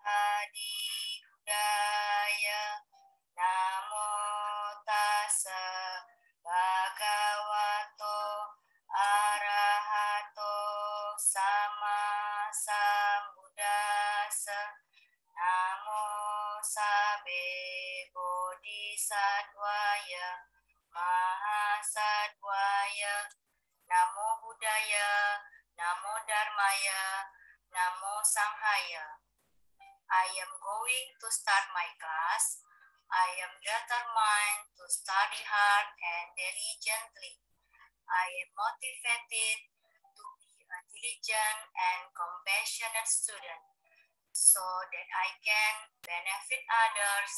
Adi Budaya. Namo tassa bhagavato arahato sama sambuddhassa. Namo sabe bodhisattvaya mahasattvaya. Namo Buddhaya, Namo Dharmaya, Namo Sanghaya. I am going to start my class. I am determined to study hard and diligently. I am motivated to be a diligent and compassionate student so that I can benefit others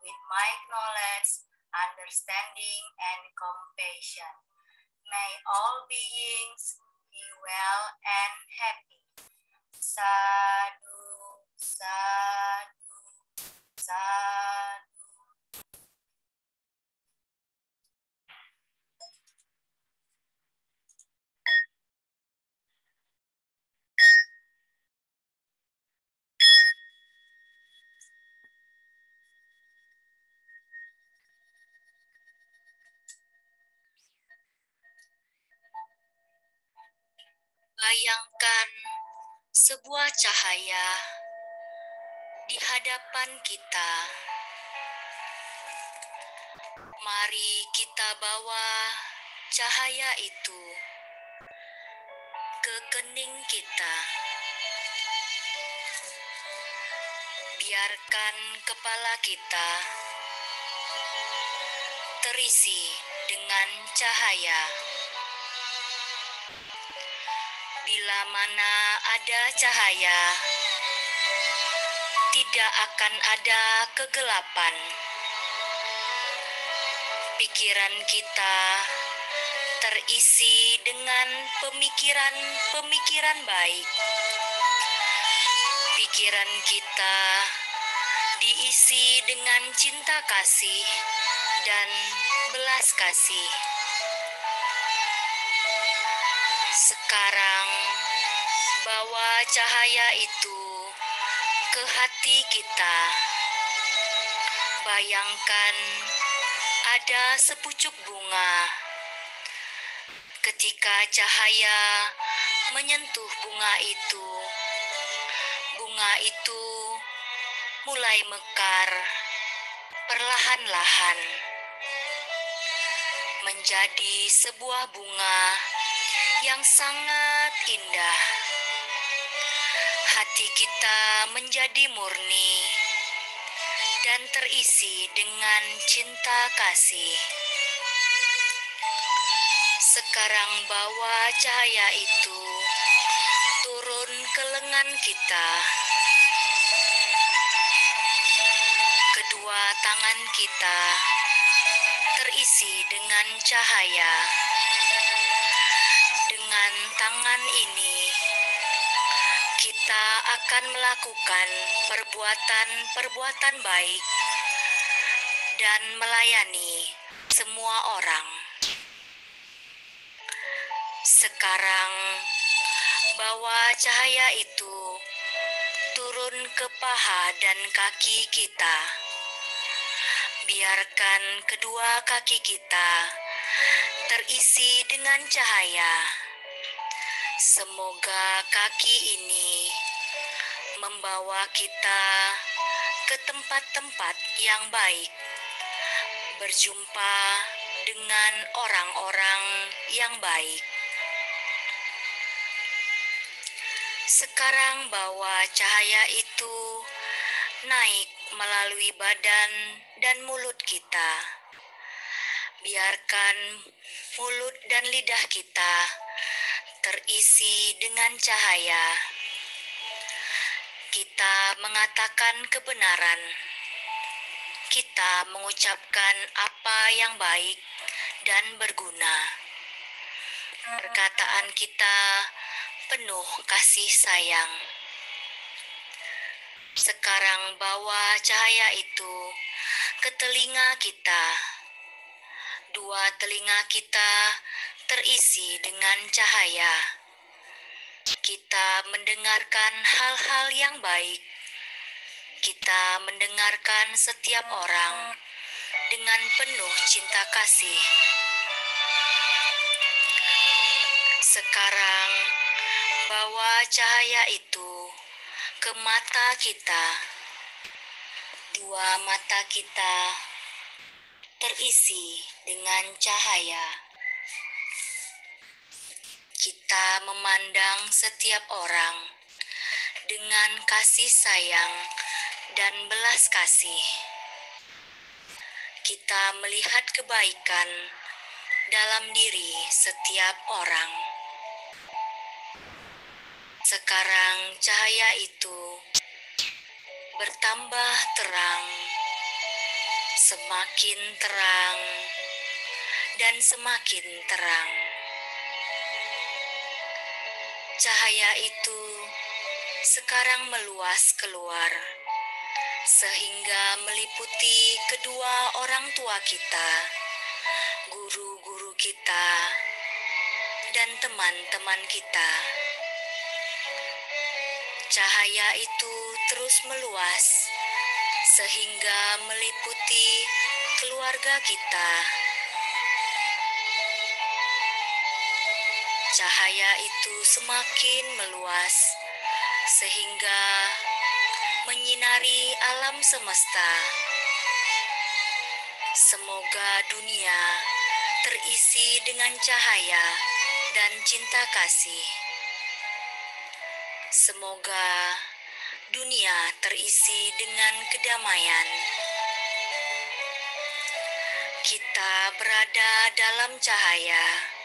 with my knowledge, understanding, and compassion. May all beings be well and happy. Sadhu, sadhu, sadhu. Bayangkan sebuah cahaya di hadapan kita. Mari kita bawa cahaya itu ke kening kita. Biarkan kepala kita terisi dengan cahaya. Bila mana ada cahaya, tidak akan ada kegelapan. Pikiran kita terisi dengan pemikiran-pemikiran baik. Pikiran kita diisi dengan cinta kasih dan belas kasih. Sekarang bawa cahaya itu ke hati kita. Bayangkan ada sepucuk bunga. Ketika cahaya menyentuh bunga itu mulai mekar perlahan-lahan menjadi sebuah bunga yang sangat indah. Hati kita menjadi murni dan terisi dengan cinta kasih. Sekarang bawa cahaya itu turun ke lengan kita. Kedua tangan kita terisi dengan cahaya. Dengan tangan ini, kita akan melakukan perbuatan-perbuatan baik dan melayani semua orang. Sekarang, bawa cahaya itu turun ke paha dan kaki kita. Biarkan kedua kaki kita terisi dengan cahaya. Semoga kaki ini membawa kita ke tempat-tempat yang baik, berjumpa dengan orang-orang yang baik. Sekarang bawa cahaya itu naik melalui badan dan mulut kita. Biarkan mulut dan lidah kita terisi dengan cahaya. Kita mengatakan kebenaran. Kita mengucapkan apa yang baik dan berguna. Perkataan kita penuh kasih sayang. Sekarang bawa cahaya itu ke telinga kita. Dua telinga kita terisi dengan cahaya. Kita mendengarkan hal-hal yang baik. Kita mendengarkan setiap orang dengan penuh cinta kasih. Sekarang, bawa cahaya itu ke mata kita. Dua mata kita terisi dengan cahaya. Kita memandang setiap orang dengan kasih sayang dan belas kasih. Kita melihat kebaikan dalam diri setiap orang. Sekarang cahaya itu bertambah terang, semakin terang, dan semakin terang. Cahaya itu sekarang meluas keluar, sehingga meliputi kedua orang tua kita, guru-guru kita, dan teman-teman kita. Cahaya itu terus meluas, sehingga meliputi keluarga kita. Cahaya itu semakin meluas, sehingga menyinari alam semesta. Semoga dunia terisi dengan cahaya dan cinta kasih. Semoga dunia terisi dengan kedamaian. Kita berada dalam cahaya.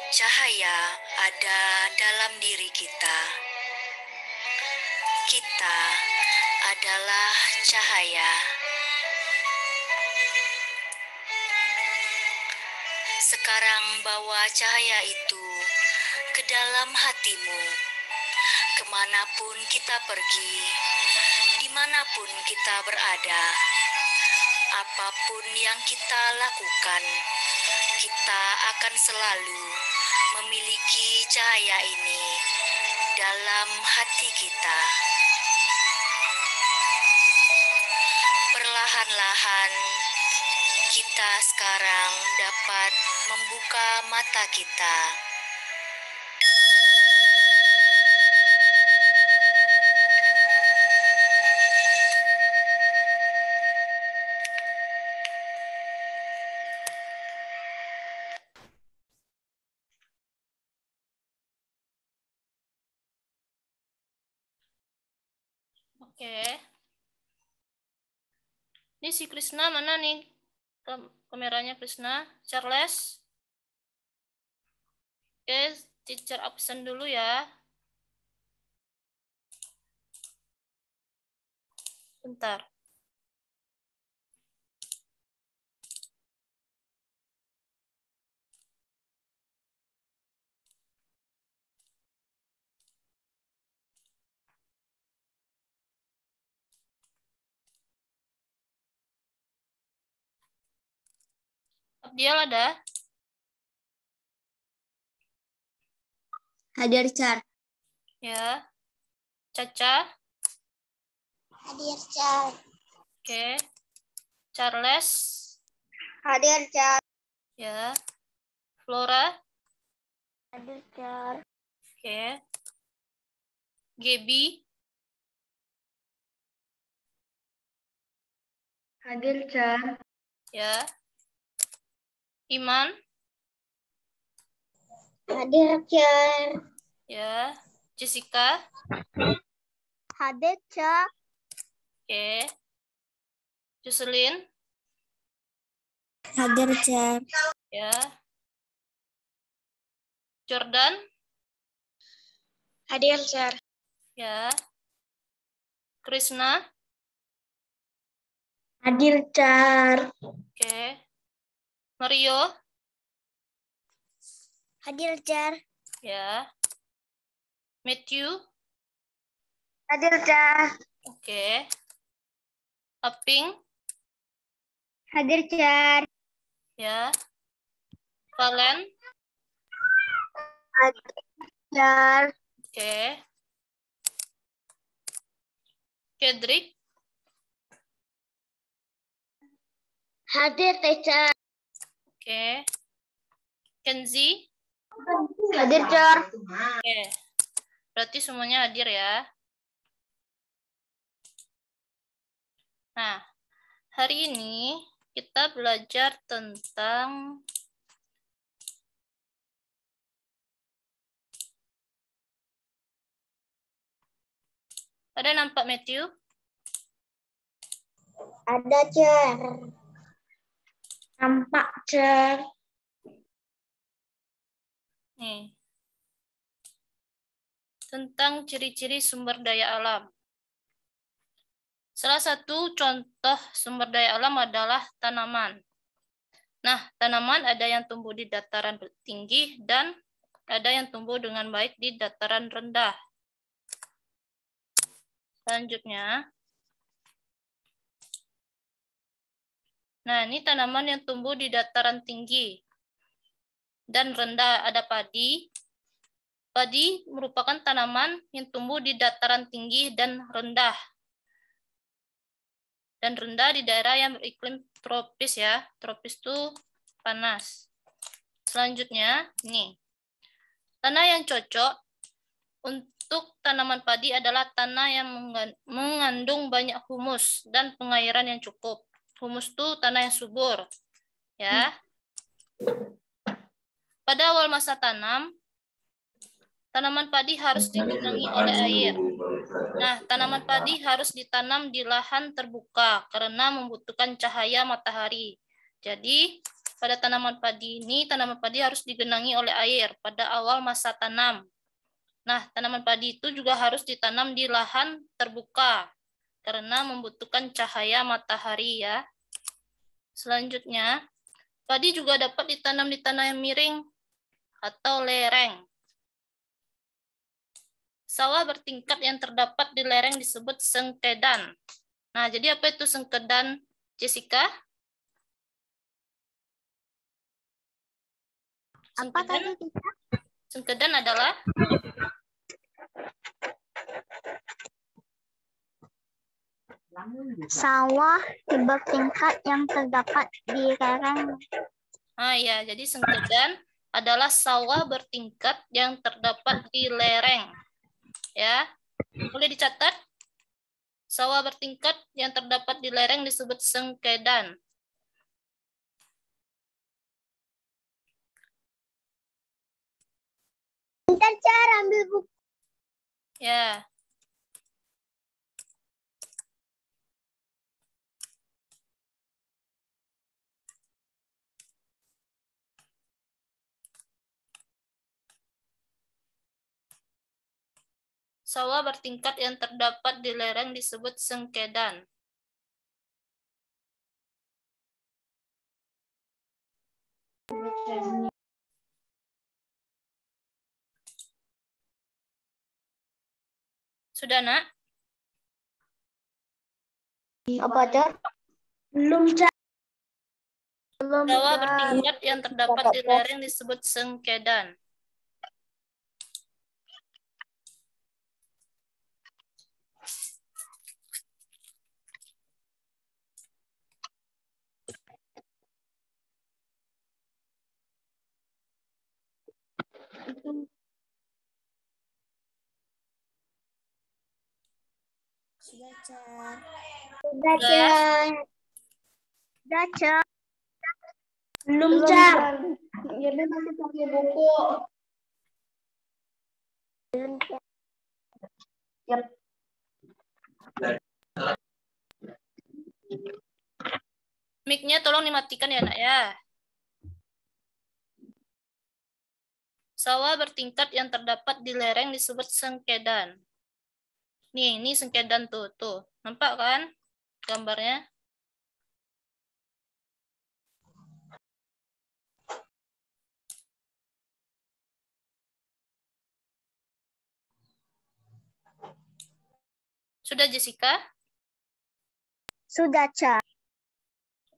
Cahaya ada dalam diri kita. Kita adalah cahaya. Sekarang bawa cahaya itu ke dalam hatimu. Kemanapun kita pergi, dimanapun kita berada, apapun yang kita lakukan, kita akan selalu memiliki cahaya ini dalam hati kita. Perlahan-lahan, kita sekarang dapat membuka mata kita. Oke. Ini si Krishna mana nih? Kameranya Krishna. Charles. Oke, teacher absen dulu ya. Bentar. Abdiel ada? Hadir, Char. Ya. Caca? Hadir, Char. Oke. Charles? Hadir, Char. Ya. Flora? Hadir, Char. Oke. Gaby? Hadir, Char. Ya. Iman? Hadir, Char. Ya. Jessica? Hadir, Char. Oke. Jocelyn? Hadir, Char. Ya. Jordan? Hadir, Char. Ya. Krishna? Hadir, Char. Oke. Mario? Hadir, Char. Ya. Matthew? Hadir, Char. Oke. Aping? Hadir, Char. Ya. Valen? Hadir, Char. Oke. Kedrik. Hadir, teacher. Oke. Kenzi. Hadir, Jar. Oke. Berarti semuanya hadir ya. Nah, hari ini kita belajar tentang ada nampak Matthew? Ada, Jar. Nampak, Jar. Nih. Tentang ciri-ciri sumber daya alam. Salah satu contoh sumber daya alam adalah tanaman. Nah, tanaman ada yang tumbuh di dataran tinggi dan ada yang tumbuh dengan baik di dataran rendah. Selanjutnya, nah ini tanaman yang tumbuh di dataran tinggi dan rendah. Ada padi. Padi merupakan tanaman yang tumbuh di dataran tinggi dan rendah. Dan rendah di daerah yang beriklim tropis ya. Tropis itu panas. Selanjutnya, nih. Tanah yang cocok untuk tanaman padi adalah tanah yang mengandung banyak humus dan pengairan yang cukup. Humus itu tanah yang subur. Ya. Pada awal masa tanam, tanaman padi harus digenangi oleh air. Nah, tanaman padi harus ditanam di lahan terbuka karena membutuhkan cahaya matahari. Jadi, pada tanaman padi ini, tanaman padi harus digenangi oleh air pada awal masa tanam. Nah, tanaman padi itu juga harus ditanam di lahan terbuka karena membutuhkan cahaya matahari ya. Selanjutnya, padi juga dapat ditanam di tanah yang miring atau lereng. Sawah bertingkat yang terdapat di lereng disebut sengkedan. Nah, jadi apa itu sengkedan, Jessica? Apa tadi, teacher? Sengkedan adalah Sawah bertingkat yang terdapat di lereng. ya, jadi sengkedan adalah sawah bertingkat yang terdapat di lereng. Ya, boleh dicatat. Sawah bertingkat yang terdapat di lereng disebut sengkedan. Bentar, Jar, ambil buku. Ya. Sawah bertingkat yang terdapat di lereng disebut sengkedan. Sudah, Nak? Apa, Jar? Belum, Jar. Sawah bertingkat yang terdapat di lereng disebut sengkedan. Sudah, Jar. Sudah, Jar. Sudah, Jar. Belum, Jar. Jadi masih pakai buku. Yap. Mic-nya tolong dimatikan ya, Nak ya. Sawah bertingkat yang terdapat di lereng disebut sengkedan. Nih, ini sengkedan tuh. Nampak kan gambarnya? Sudah, Jessica? Sudah, Jar.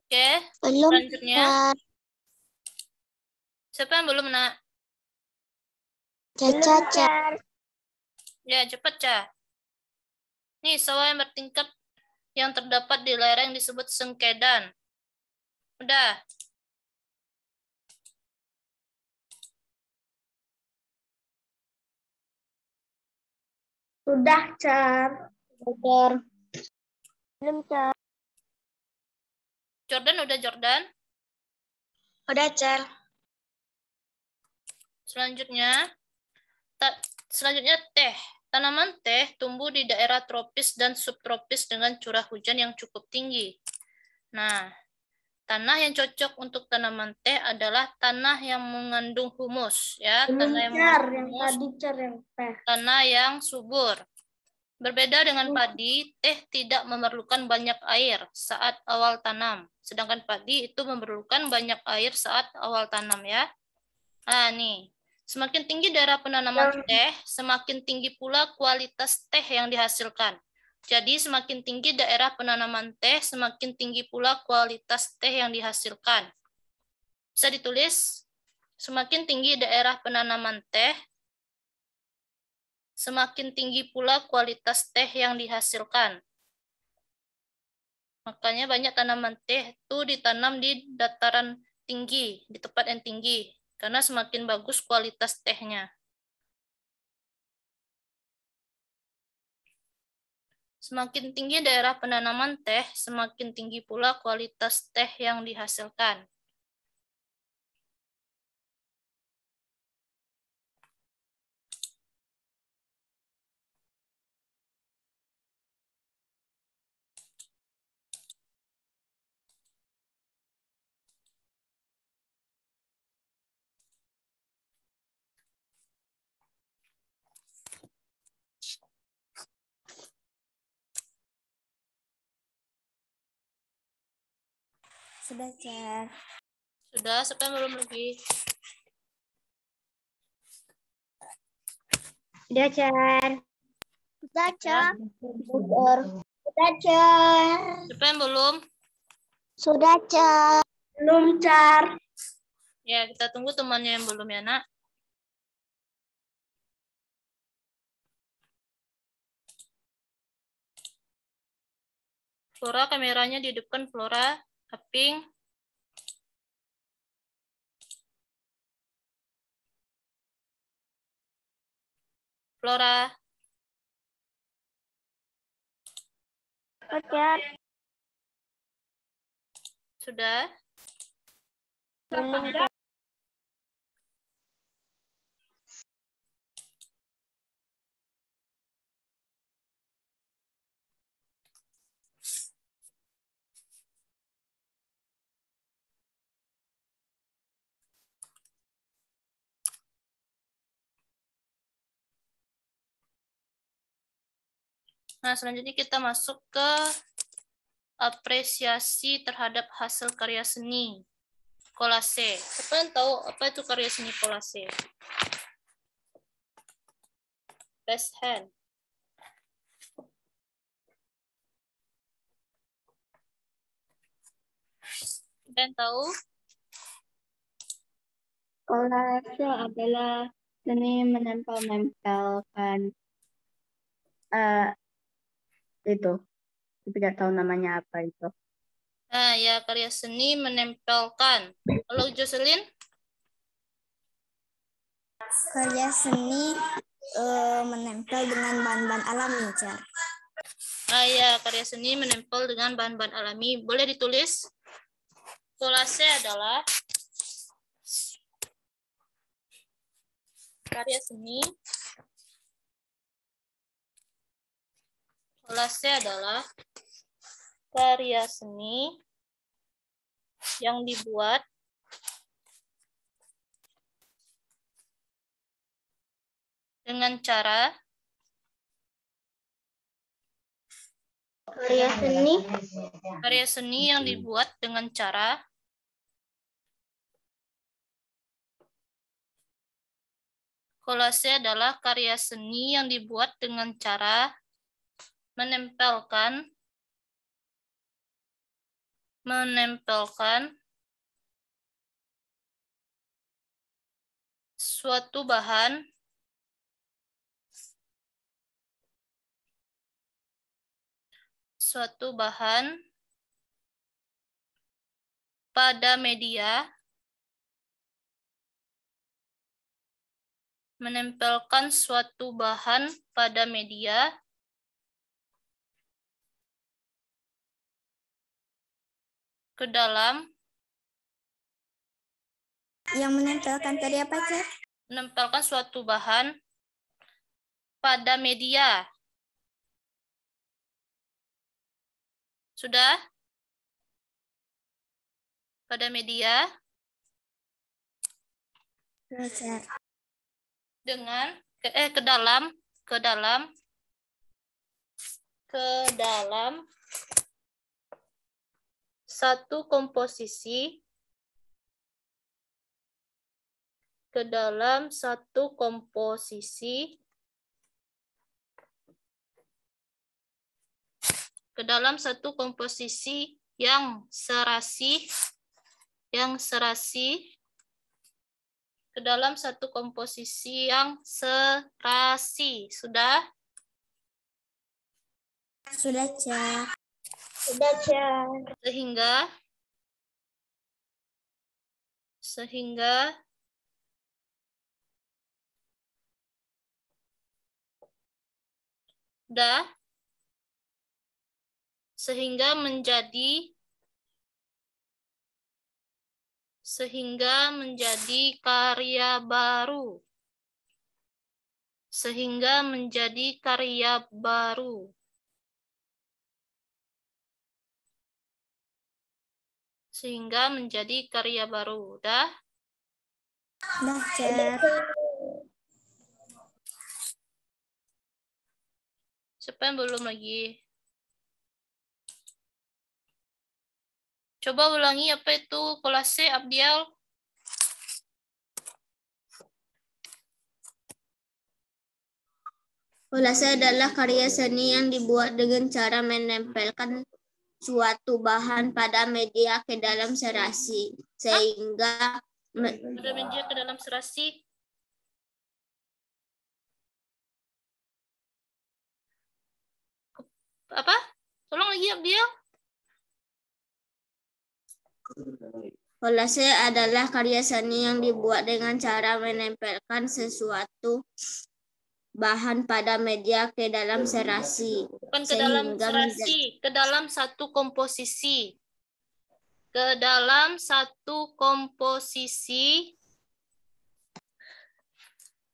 Oke, Belum, selanjutnya. Jar. Siapa yang belum, Nak? Caca, Jar. Ya, cepat, Cah. Nih, sawah yang bertingkat yang terdapat di lereng disebut sengkedan. Udah. Sudah, Car. Udah. Belum, Car. Jordan udah, Jordan? Udah, Car. Selanjutnya teh. Tanaman teh tumbuh di daerah tropis dan subtropis dengan curah hujan yang cukup tinggi. Nah, tanah yang cocok untuk tanaman teh adalah tanah yang mengandung humus, ya. Tanah yang mengandung humus, tanah yang subur. Berbeda dengan padi, teh tidak memerlukan banyak air saat awal tanam. Sedangkan padi itu memerlukan banyak air saat awal tanam, ya. Nah, nih. Semakin tinggi daerah penanaman teh, semakin tinggi pula kualitas teh yang dihasilkan. Jadi, semakin tinggi daerah penanaman teh, semakin tinggi pula kualitas teh yang dihasilkan. Bisa ditulis, semakin tinggi daerah penanaman teh, semakin tinggi pula kualitas teh yang dihasilkan. Makanya banyak tanaman teh itu ditanam di dataran tinggi, di tempat yang tinggi. Karena semakin bagus kualitas tehnya. Semakin tinggi daerah penanaman teh, semakin tinggi pula kualitas teh yang dihasilkan. Sudah, Car. Sudah, siapa yang belum lagi? Sudah, Car. Sudah, Car. Sudah, Car. Siapa yang belum? Sudah, Car. Belum, Car. Ya, kita tunggu temannya yang belum ya, Nak. Flora, kameranya dihidupkan, Flora. Aping. Flora. Oke. Sudah? Belum, Nah, selanjutnya kita masuk ke apresiasi terhadap hasil karya seni. Kolase. Siapa yang tahu apa itu karya seni kolase? Raise hand. Siapa yang tahu? Kolase adalah seni menempel-nempelkan itu. Tidak tahu namanya apa itu. Nah, ya karya seni menempelkan. Kalau Jocelyn? Karya seni menempel dengan bahan-bahan alami, Car. Ah, ya, karya seni menempel dengan bahan-bahan alami. Boleh ditulis? Kolase adalah karya seni. Kolase adalah karya seni yang dibuat dengan cara karya seni yang dibuat dengan cara kolase adalah karya seni yang dibuat dengan cara menempelkan suatu bahan suatu bahan pada media, menempelkan suatu bahan pada media, ke dalam, Yang menempelkan tadi apa, Cak? menempelkan suatu bahan pada media. Sudah? Pada media dengan ke dalam satu komposisi, ke dalam satu komposisi, ke dalam satu komposisi yang serasi, ke dalam satu komposisi yang serasi. Sudah? Sudah, Cak. Sudah, Cak. Sehingga menjadi karya baru. Sehingga menjadi karya baru. Sehingga menjadi karya baru. Udah? Udah, Cak. Siapa yang belum lagi? Coba ulangi apa itu kolase, Abdiel. Kolase adalah karya seni yang dibuat dengan cara menempelkan suatu bahan pada media ke dalam serasi, sehingga Pada media ke dalam serasi. Apa? Tolong lagi, Abdiel. kolase adalah karya seni yang dibuat dengan cara menempelkan sesuatu bahan pada media ke dalam serasi. Bukan ke dalam serasi, ke dalam satu komposisi. Ke dalam satu komposisi.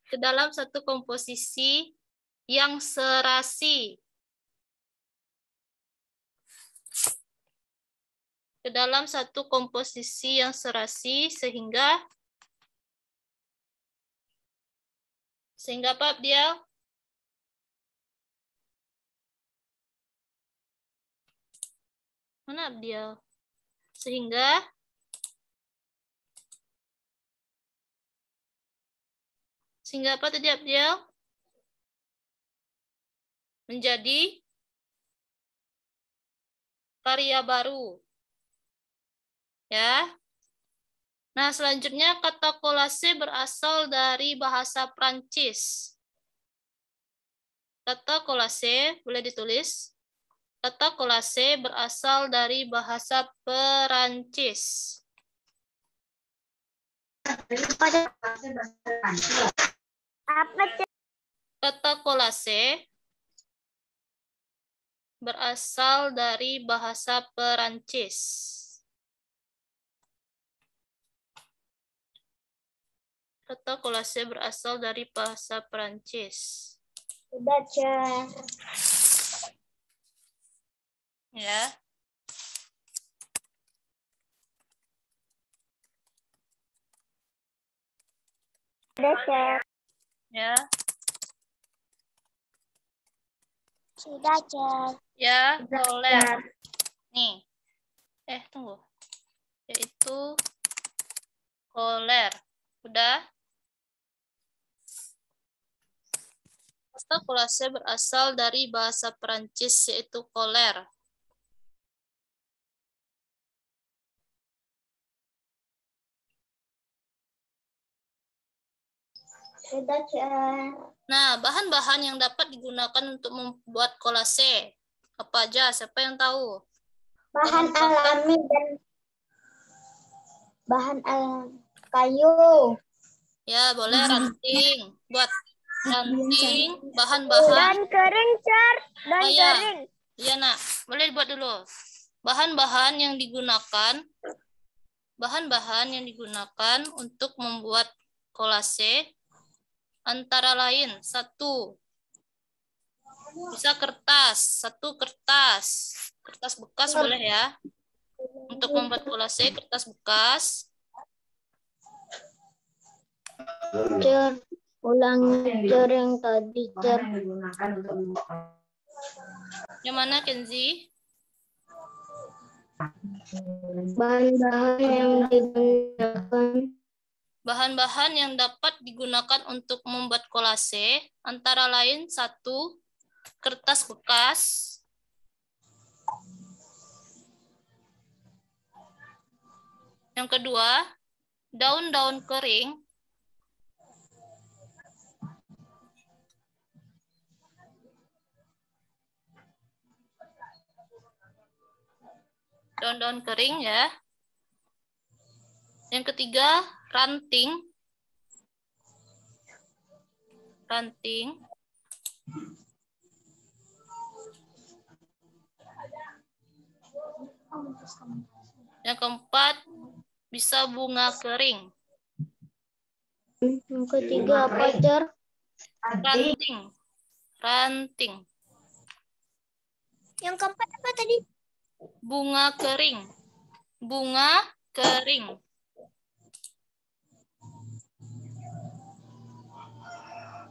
Ke dalam satu komposisi yang serasi. Ke dalam satu komposisi yang serasi sehingga apa, Abdiel? Mana Abdiel? Sehingga apa tadi, Abdiel? Menjadi karya baru. Ya. Nah, selanjutnya kata kolase berasal dari bahasa Prancis. Kata kolase boleh ditulis. Kata kolase berasal dari bahasa Perancis. Kata kolase berasal dari bahasa Perancis. Kata kolase berasal dari bahasa Perancis. Baca. Ya. Baca. Ya. Sudah, Cak. Ya, koler. Nih. Tunggu. Yaitu koler. Udah? Kata kolase berasal dari bahasa Perancis yaitu koler. Nah, bahan-bahan yang dapat digunakan untuk membuat kolase. Apa aja? Siapa yang tahu? Bahan alami dan bahan kayu. Ya, boleh ranting. Buat ranting, bahan-bahan. Dan kering, Cer. Dan Oh ya, kering. iya nak. Boleh buat dulu. Bahan-bahan yang digunakan untuk membuat kolase antara lain satu, bisa kertas, kertas bekas boleh ya. Untuk membuat kolase kertas bekas. Cer, ulangi Cer yang tadi, Cer. Yang mana Kenzi? Bahan-bahan yang digunakan. Bahan-bahan yang dapat digunakan untuk membuat kolase antara lain satu, kertas bekas. Yang kedua, daun-daun kering. Daun-daun kering ya. Yang ketiga, ranting. Yang keempat, bisa bunga kering. Yang ketiga apa, Cer? Ranting. Yang keempat apa tadi? Bunga kering.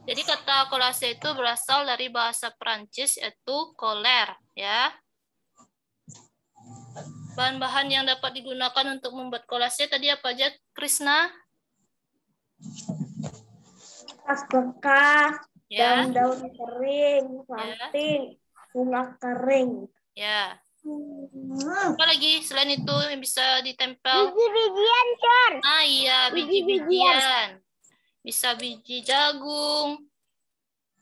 Jadi kata kolase itu berasal dari bahasa Perancis yaitu coller ya. Bahan-bahan yang dapat digunakan untuk membuat kolase tadi apa aja, Krisna? Kertas bekas, Ya. dan daun kering, ranting, bunga kering. Ya. Apa lagi selain itu yang bisa ditempel? Biji-bijian, Cer. Ah iya, biji-bijian. Bisa biji jagung,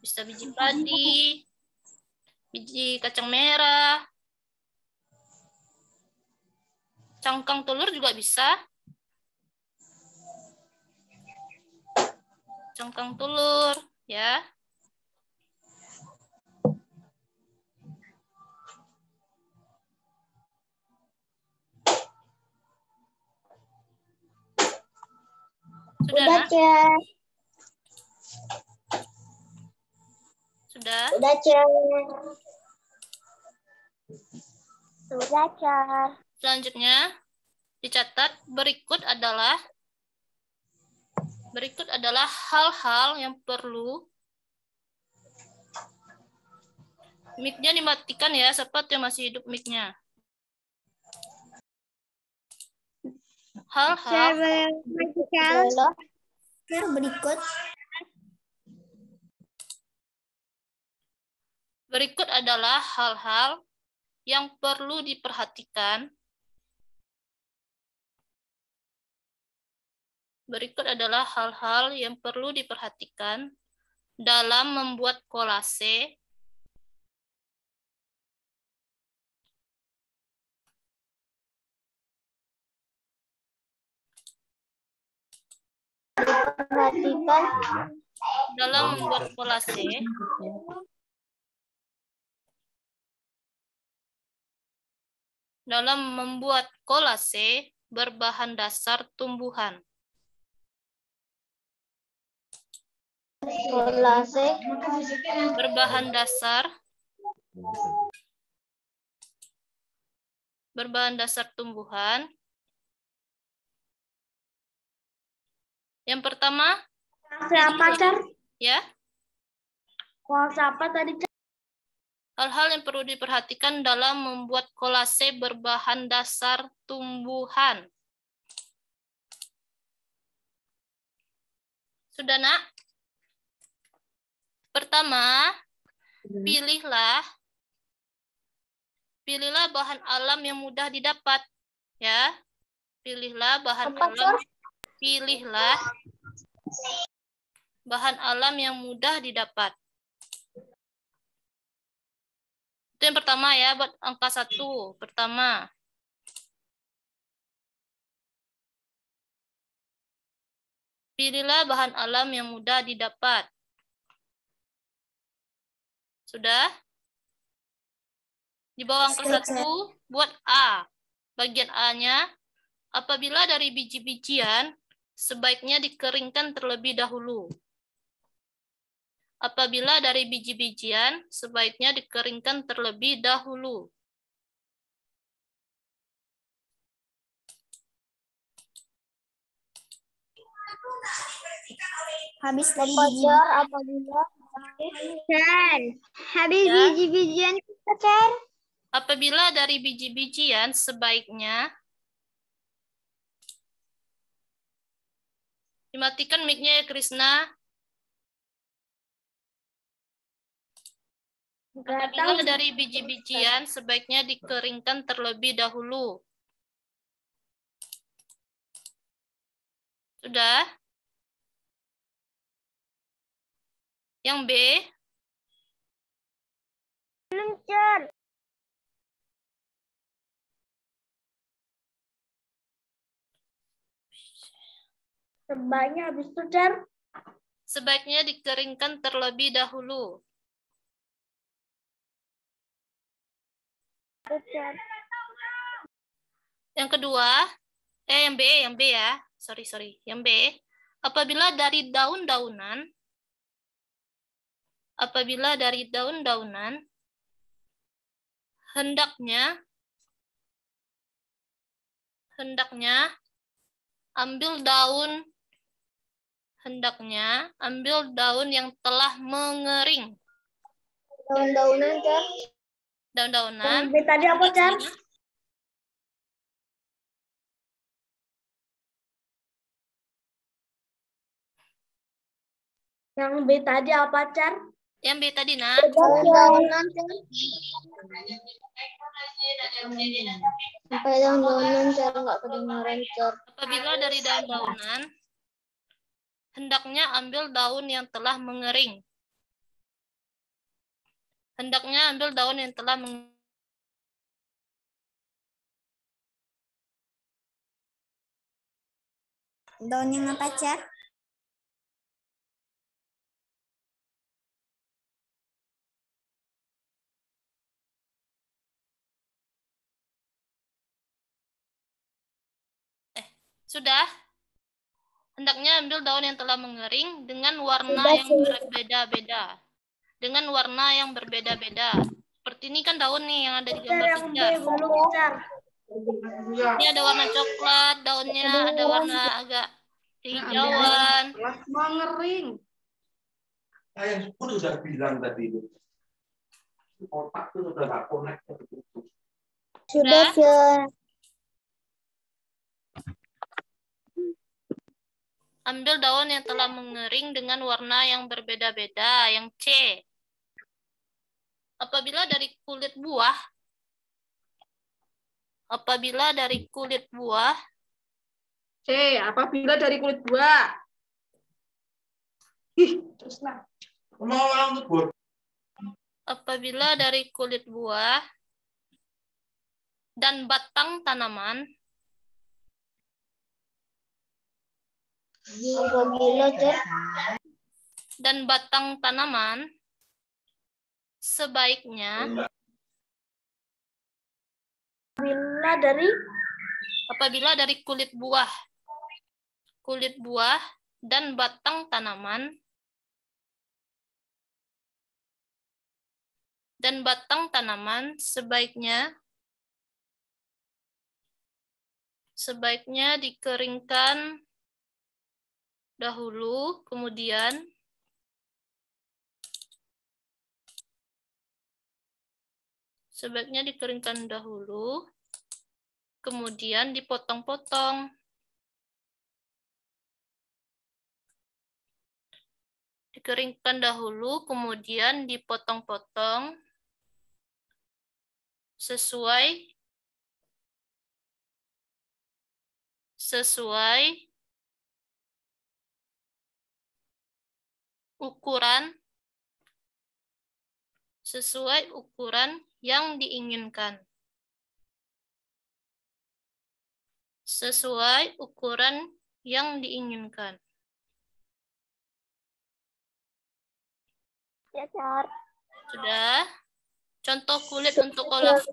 bisa biji padi, biji kacang merah, cangkang telur juga bisa. Cangkang telur, ya. Sudah, Udah, Cer. Sudah? Udah, Cer. Sudah, Cer. Selanjutnya, dicatat berikut adalah hal-hal yang perlu. Mic-nya dimatikan ya, siapa yang masih hidup mic-nya. Hal-hal berikut adalah hal-hal yang perlu diperhatikan. Berikut adalah hal-hal yang perlu diperhatikan dalam membuat kolase berbahan dasar tumbuhan. Berbahan dasar tumbuhan. Yang pertama, Siapa, Cer? ya. Siapa tadi, Cer? Hal-hal yang perlu diperhatikan dalam membuat kolase berbahan dasar tumbuhan. Sudah, Nak? Pertama, pilihlah bahan alam yang mudah didapat, ya. Pilihlah bahan alam yang mudah didapat. Itu yang pertama ya, buat angka 1. Pertama. Pilihlah bahan alam yang mudah didapat. Sudah? Di bawah angka 1, buat A. Bagian A-nya, apabila dari biji-bijian, sebaiknya dikeringkan terlebih dahulu. Apabila dari biji-bijian, sebaiknya dikeringkan terlebih dahulu. Habis dari biji apabila habis Ya. biji-bijian Cer. Apabila dari biji-bijian, sebaiknya dimatikan mic-nya ya, Krisna. Apabila dari biji-bijian, sebaiknya dikeringkan terlebih dahulu. Sudah? Yang B, Belum Cer. Sebaiknya habis itu Cer. sebaiknya dikeringkan terlebih dahulu. Yang kedua, yang B ya. Sorry. Yang B, apabila dari daun-daunan, hendaknya ambil daun yang telah mengering. Daun-daunan Cer. Daun-daunan. Yang B tadi apa Cer? Yang B tadi apa Cer? Yang B tadi, Nak. Daun-daunan Cer. Sampai daun-daunan Cer nggak kedengaran Cer. Apabila dari daun-daunan, hendaknya ambil daun yang telah mengering. Daun yang apa Cer? Sudah? Hendaknya ambil daun yang telah mengering dengan warna Sudah, yang Cer. berbeda-beda. Seperti ini kan daun nih yang ada di gambar Yang B pijar. belum Cer. Ini ada warna coklat, daunnya ada warna agak hijauan. Mengering. Yang sudah bilang tadi itu. Otak itu sudah nggak connect. Sudah Cer. Ambil daun yang telah mengering dengan warna yang berbeda-beda. Yang C. Apabila dari kulit buah, C. Apabila dari kulit buah. Terus lah. Mau orang tuh apabila dari kulit buah dan batang tanaman, sebaiknya apabila dari kulit buah dan batang tanaman sebaiknya dikeringkan dahulu, kemudian dipotong-potong. Sesuai ukuran sesuai ukuran yang diinginkan. Sesuai ukuran yang diinginkan. Ya, Car. Sudah. Contoh kulit untuk kolase.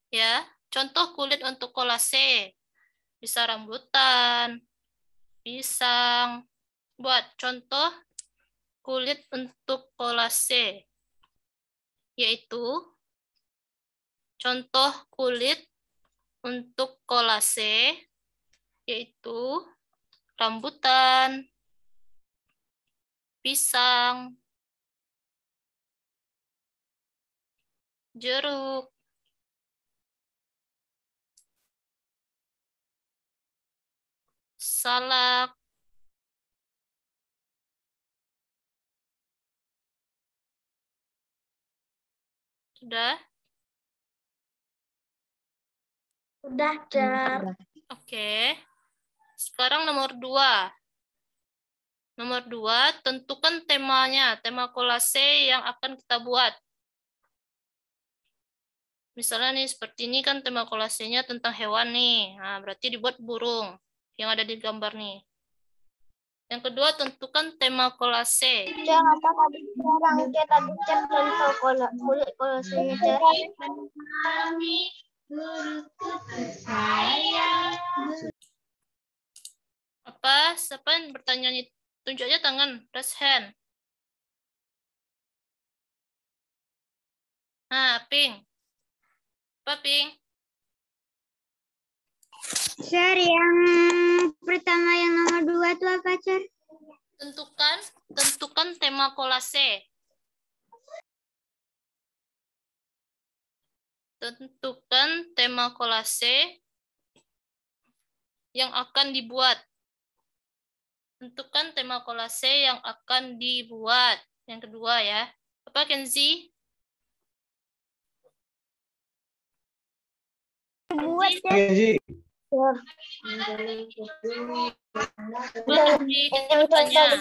Ya, contoh kulit untuk kolase. Bisa rambutan, pisang. Buat contoh kulit untuk kolase. Yaitu contoh kulit untuk kolase yaitu rambutan, pisang, jeruk, salak, sudah? Sudah, Car. Oke. Sekarang nomor 2. Nomor 2, tentukan temanya, tema kolase yang akan kita buat. Misalnya nih, seperti ini kan tema kolasenya tentang hewan nih. Nah, berarti dibuat burung yang ada di gambar nih. Yang kedua, tentukan tema kolase. Car, apakah sekarang kita bicara contoh kulit kolasenya, Car? Apa? Siapa yang bertanya nih? Tunjuk aja tangan, raise hand. Nah, Pink. Apa, Pink? Car, yang pertama yang nomor 2 itu apa, Car? Tentukan tema kolase. Tentukan tema kolase yang akan dibuat. Tentukan tema kolase yang akan dibuat. Yang kedua ya. Apa, Kenzi? Buat, Car. Kenzi. Kenzi, Kenzi bertanya.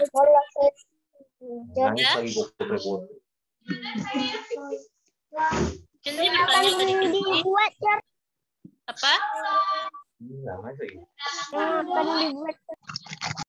Nangis lagi gue. Kenzi bertanya tadi, Kenzi. Dibuat, Car. Apa? Nangis lagi. Akan dibuat.